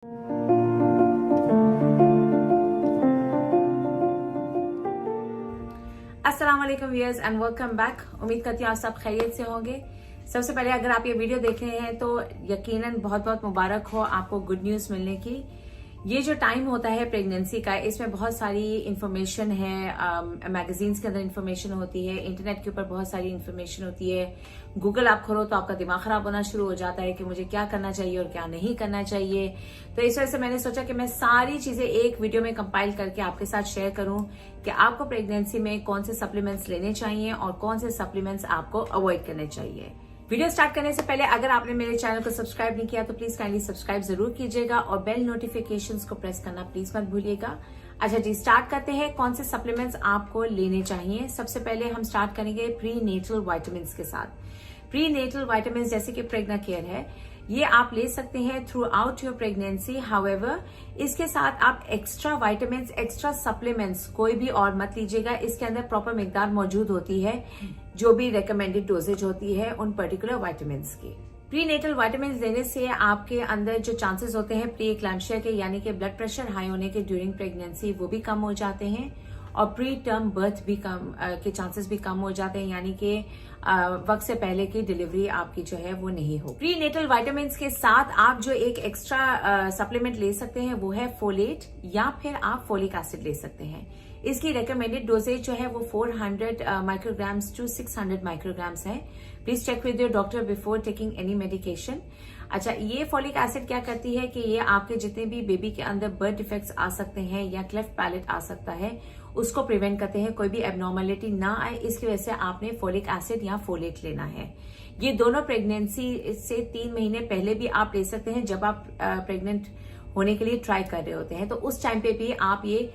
अस्सलाम वालेकुम viewers and welcome back. उम्मीद करती हूँ आप सब खैरियत से होंगे। सबसे पहले अगर आप ये वीडियो देख रहे हैं तो यकीनन बहुत बहुत मुबारक हो आपको गुड न्यूज़ मिलने की। ये जो टाइम होता है प्रेगनेंसी का, इसमें बहुत सारी इंफॉर्मेशन है, मैगजीन्स के अंदर इंफॉर्मेशन होती है, इंटरनेट के ऊपर बहुत सारी इंफॉर्मेशन होती है। गूगल आप खोलो तो आपका दिमाग खराब होना शुरू हो जाता है कि मुझे क्या करना चाहिए और क्या नहीं करना चाहिए। तो इस वजह से मैंने सोचा कि मैं सारी चीजें एक वीडियो में कंपाइल करके आपके साथ शेयर करूं कि आपको प्रेगनेंसी में कौन से सप्लीमेंट्स लेने चाहिए और कौन से सप्लीमेंट्स आपको अवॉइड करने चाहिए। वीडियो स्टार्ट करने से पहले अगर आपने मेरे चैनल को सब्सक्राइब नहीं किया तो प्लीज काइंडली सब्सक्राइब जरूर कीजिएगा और बेल नोटिफिकेशंस को प्रेस करना प्लीज मत भूलिएगा। अच्छा जी, स्टार्ट करते हैं कौन से सप्लीमेंट्स आपको लेने चाहिए। सबसे पहले हम स्टार्ट करेंगे प्री नेटल वाइटामिन के साथ। प्री नेटल वाइटामिन जैसे कि प्रेग्ना केयर है, ये आप ले सकते हैं through out your pregnancy. However इसके साथ आप एक्स्ट्रा वाइटामिन, एक्स्ट्रा सप्लीमेंट्स कोई भी और मत लीजिएगा। इसके अंदर प्रॉपर मिकदार मौजूद होती है, जो भी रिकमेंडेड डोजेज होती है उन पर्टिकुलर वाइटामिन की। प्री नेटल वाइटामिन लेने से आपके अंदर जो चांसेस होते हैं प्री एक्लैम्पशिया के, यानी कि ब्लड प्रेशर हाई होने के ड्यूरिंग प्रेगनेंसी, वो भी कम हो जाते हैं और प्री टर्म बर्थ भी कम के चांसेस भी कम हो जाते हैं, यानी कि वक्त से पहले की डिलीवरी आपकी जो है वो नहीं हो। प्री नेटल वाइटामिन के साथ आप जो एक एक्स्ट्रा सप्लीमेंट ले सकते हैं वो है फोलेट, या फिर आप फोलिक एसिड ले सकते हैं। इसकी रिकमेंडेड डोजेज जो है वो 400 माइक्रोग्राम्स टू 600 माइक्रोग्राम्स है। Please check with your doctor before taking any medication. अच्छा, ये फोलिक एसिड क्या करती है कि ये आपके जितने भी बेबी के अंदर बर्थ डिफेक्ट्स आ सकते हैं या क्लेफ्ट पैलेट आ सकता है, उसको प्रिवेंट करते हैं, कोई भी एबनॉर्मलिटी ना आए। इसकी वजह से आपने फोलिक एसिड या फोलेट लेना है। ये दोनों प्रेगनेंसी से 3 महीने पहले भी आप ले सकते हैं, जब आप प्रेग्नेंट होने के लिए ट्राई कर रहे होते हैं, तो उस टाइम पे भी आप ये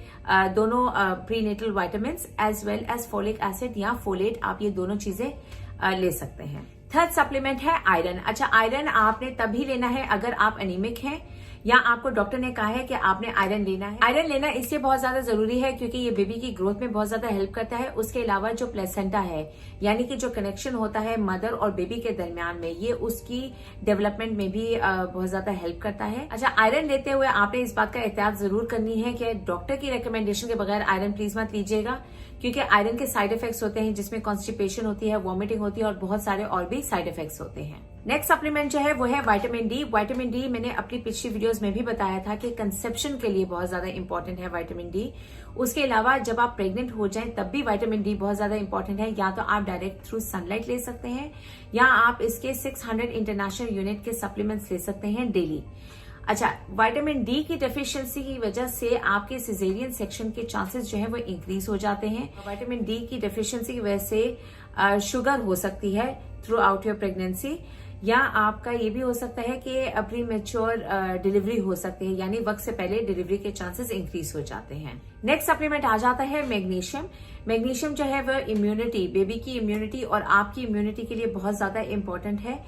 दोनों prenatal vitamin as well as folic acid या फोलेट, आप ये दोनों चीजें ले सकते हैं। थर्ड सप्लीमेंट है आयरन। अच्छा, आयरन आपने तभी लेना है अगर आप एनीमिक हैं या आपको डॉक्टर ने कहा है कि आपने आयरन लेना है। आयरन लेना इसलिए बहुत ज्यादा जरूरी है क्योंकि ये बेबी की ग्रोथ में बहुत ज्यादा हेल्प करता है। उसके अलावा जो प्लेसेंटा है, यानी कि जो कनेक्शन होता है मदर और बेबी के दरमियान में, ये उसकी डेवलपमेंट में भी बहुत ज्यादा हेल्प करता है। अच्छा, आयरन लेते हुए आपने इस बात का एहतियात जरूर करनी है कि डॉक्टर की रिकमेंडेशन के बगैर आयरन प्लीज मत लीजिएगा, क्योंकि आयरन के साइड इफेक्ट्स होते हैं जिसमें कॉन्स्टिपेशन होती है, वॉमिटिंग होती है और बहुत सारे और भी साइड इफेक्ट्स होते हैं। नेक्स्ट सप्लीमेंट जो है वो है विटामिन डी। विटामिन डी मैंने अपनी पिछली वीडियोस में भी बताया था कि कंसेप्शन के लिए बहुत ज्यादा इंपॉर्टेंट है विटामिन डी। उसके अलावा जब आप प्रेग्नेंट हो जाएं तब भी विटामिन डी बहुत ज्यादा इंपॉर्टेंट है। या तो आप डायरेक्ट थ्रू सनलाइट ले सकते हैं या आप इसके 600 इंटरनेशनल यूनिट के सप्लीमेंट्स ले सकते हैं डेली। अच्छा, विटामिन डी की डेफिशिएंसी की वजह से आपके सिजेरियन सेक्शन के चांसेस जो है वो इंक्रीज हो जाते हैं। विटामिन डी की डेफिशिएंसी की वजह से शुगर हो सकती है थ्रू आउट योर प्रेगनेंसी, या आपका ये भी हो सकता है कि प्री मैच्योर डिलीवरी हो सकती है, यानी वक्त से पहले डिलीवरी के चांसेस इंक्रीज हो जाते हैं। नेक्स्ट सप्लीमेंट आ जाता है मैग्नीशियम। मैग्नीशियम जो है वो इम्यूनिटी, बेबी की इम्यूनिटी और आपकी इम्यूनिटी के लिए बहुत ज्यादा इंपॉर्टेंट है।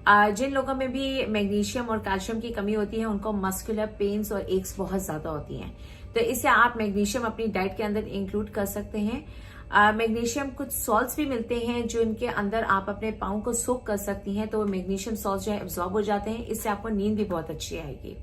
जिन लोगों में भी मैग्नीशियम और कैल्शियम की कमी होती है उनको मस्कुलर पेन्स और एक्स बहुत ज्यादा होती हैं, तो इससे आप मैग्नीशियम अपनी डाइट के अंदर इंक्लूड कर सकते हैं। मैग्नीशियम कुछ सॉल्ट्स भी मिलते हैं जो इनके अंदर आप अपने पाँव को सोक कर सकती हैं, तो मैग्नीशियम सॉल्ट्स जो है एब्जॉर्ब हो जाते हैं। इससे आपको नींद भी बहुत अच्छी आएगी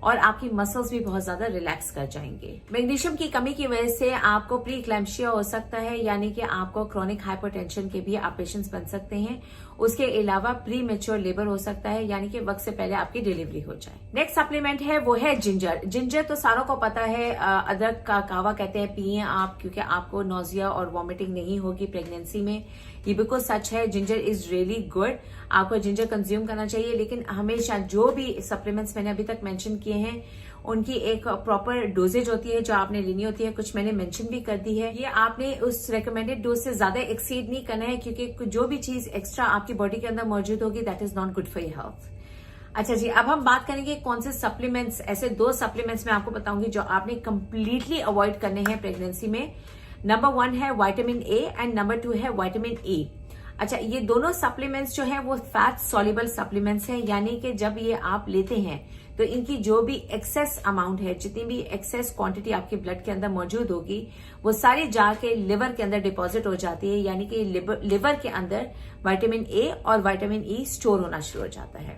और आपकी मसल्स भी बहुत ज्यादा रिलैक्स कर जाएंगे। मैग्नीशियम की कमी की वजह से आपको प्री एक्लैम्पशिया हो सकता है, यानी कि आपको क्रोनिक हाइपरटेंशन के भी आप पेशेंट्स बन सकते हैं। उसके अलावा प्री मैच्योर लेबर हो सकता है, यानी कि वक्त से पहले आपकी डिलीवरी हो जाए। नेक्स्ट सप्लीमेंट है वो है जिंजर। जिंजर तो सारों को पता है, अदरक का कावा कहते हैं, पिए आप, क्योंकि आपको नोजिया और वॉमिटिंग नहीं होगी प्रेगनेंसी में। ये बिल्कुल सच है, जिंजर इज रियली गुड, आपको जिंजर कंज्यूम करना चाहिए। लेकिन हमेशा जो भी सप्लीमेंट्स मैंने अभी तक मेंशन किए हैं उनकी एक प्रॉपर डोजेज होती है जो आपने लेनी होती है। कुछ मैंने मेंशन भी कर दी है, ये आपने उस रिकमेंडेड डोज से ज्यादा एक्सीड नहीं करना है, क्योंकि जो भी चीज एक्स्ट्रा आपकी बॉडी के अंदर मौजूद होगी that is not good for your health. अच्छा जी, अब हम बात करेंगे कौन से सप्लीमेंट्स, ऐसे 2 सप्लीमेंट्स मैं आपको बताऊंगी जो आपने कंप्लीटली अवॉइड करने हैं प्रेगनेंसी में। नंबर 1 है विटामिन ए एंड नंबर 2 है विटामिन ई। अच्छा, ये दोनों सप्लीमेंट्स जो है वो फैट सॉल्युबल सप्लीमेंट्स हैं, यानी कि जब ये आप लेते हैं तो इनकी जो भी एक्सेस अमाउंट है, जितनी भी एक्सेस क्वांटिटी आपके ब्लड के अंदर मौजूद होगी, वो सारी जाके लिवर के अंदर डिपॉजिट हो जाती है, यानी कि लिवर के अंदर विटामिन ए और विटामिन ई स्टोर होना शुरू हो जाता है।